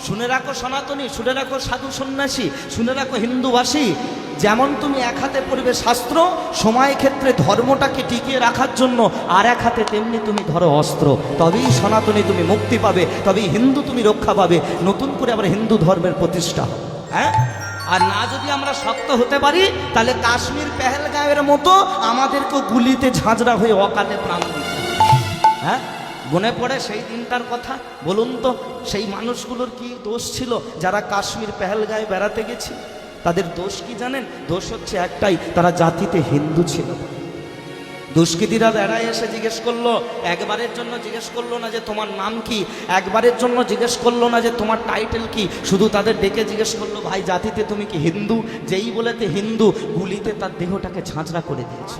শুনে রাখো সনাতনী, শুনে রাখো সাধু সন্ন্যাসী, শুনে রাখো হিন্দুবাসী, যেমন তুমি এক হাতে পড়বে শাস্ত্র, সময় ক্ষেত্রে ধর্মটাকে টিকিয়ে রাখার জন্য, আর এক হাতে তেমনি তুমি ধরো অস্ত্র। তবেই সনাতনী তুমি মুক্তি পাবে, তবেই হিন্দু তুমি রক্ষা পাবে, নতুন করে আবার হিন্দু ধর্মের প্রতিষ্ঠা হবে। হ্যাঁ, আর না যদি আমরা শক্ত হতে পারি, তাহলে কাশ্মীর পেহেলগাঁওয়ের মতো আমাদেরকেও গুলিতে ঝাঁঝরা হয়ে অকালে প্রাণ দিতে হবে। হ্যাঁ, মনে পড়ে সেই দিনটার কথা? বলুন তো, সেই মানুষগুলোর কি দোষ ছিল যারা কাশ্মীর পেহেলগাঁয়ে বেড়াতে গেছে? তাদের দোষ কি জানেন? দোষ হচ্ছে একটাই, তারা জাতিতে হিন্দু ছিল। দুষ্কৃতীরা বেড়ায় এসে জিজ্ঞেস করলো, একবারের জন্য জিজ্ঞেস করলো না যে তোমার নাম কি, একবারের জন্য জিজ্ঞেস করলো না যে তোমার টাইটেল কি, শুধু তাদের ডেকে জিজ্ঞেস করলো, ভাই জাতিতে তুমি কি হিন্দু? যেই বলেতে হিন্দু, গুলিতে তার দেহটাকে ঝাঁঝরা করে দিয়েছে।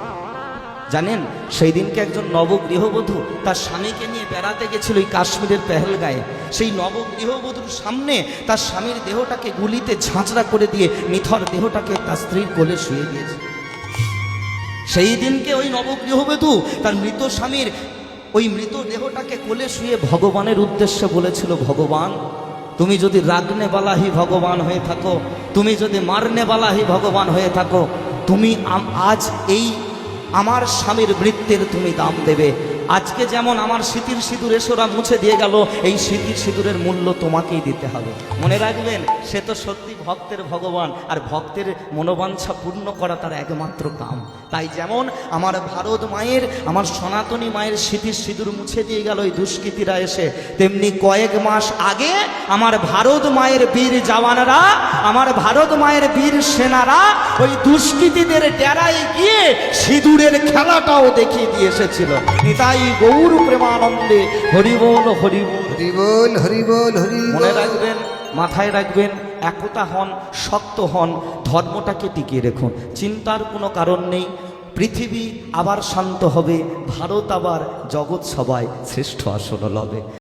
জানেন, সেই দিনকে একজন নবগৃহবধূ তার স্বামীকে নিয়ে বেড়াতে গেছিল এই কাশ্মীরের পেহেলগাঁয়ে। সেই নবগৃহবধূর সামনে তার স্বামীর দেহটাকে গুলিতে ঝাঁঝরা করে দিয়ে নিথর দেহটাকে তার স্ত্রীর কোলে শুয়ে দিয়েছে। সেই দিনকে ওই নবগৃহবধূ তার মৃত স্বামীর ওই মৃত দেহটাকে কোলে শুয়ে ভগবানের উদ্দেশ্যে বলেছিল, ভগবান তুমি যদি রাগনেওয়ালাহি ভগবান হয়ে থাকো, তুমি যদি মারনেওয়ালাহি ভগবান হয়ে থাকো, তুমি আজ এই আমার স্বামীর মৃত্যুর তুমি দাম দেবে। আজকে যেমন আমার স্মৃতির সিঁদুর এসোরা মুছে দিয়ে গেল, এই স্মৃতির সিঁদুরের মূল্য তোমাকেই দিতে হবে। মনে রাখবেন, সে তো সত্যি ভক্তের ভগবান, আর ভক্তের মনোবাঞ্ছা পূর্ণ করা তার একমাত্র কাম। তাই যেমন আমার ভারত মায়ের, আমার সনাতনী মায়ের স্মৃতির সিঁদুর মুছে দিয়ে গেল এই দুষ্কৃতীরা এসে, তেমনি কয়েক মাস আগে আমার ভারত মায়ের বীর জওয়ানরা, আমার ভারত মায়ের বীর সেনারা ওই দুষ্কৃতীদের ডেরায় গিয়ে সিঁদুরের খেলাটাও দেখিয়ে দিয়ে এসেছিল। তাই গৌর প্রেমানন্দে হরিবোল হরিবোল হরিবোল হরিবোল হরিবোল। মনে রাখবেন, মাথায় রাখবেন, একতা হন, শক্ত হন, ধর্মটাকে টিকিয়ে রাখুন। চিন্তার কোনো কারণ নেই, পৃথিবী আবার শান্ত হবে, ভারত আবার জগৎ সবাই শ্রেষ্ঠ আসন লবে।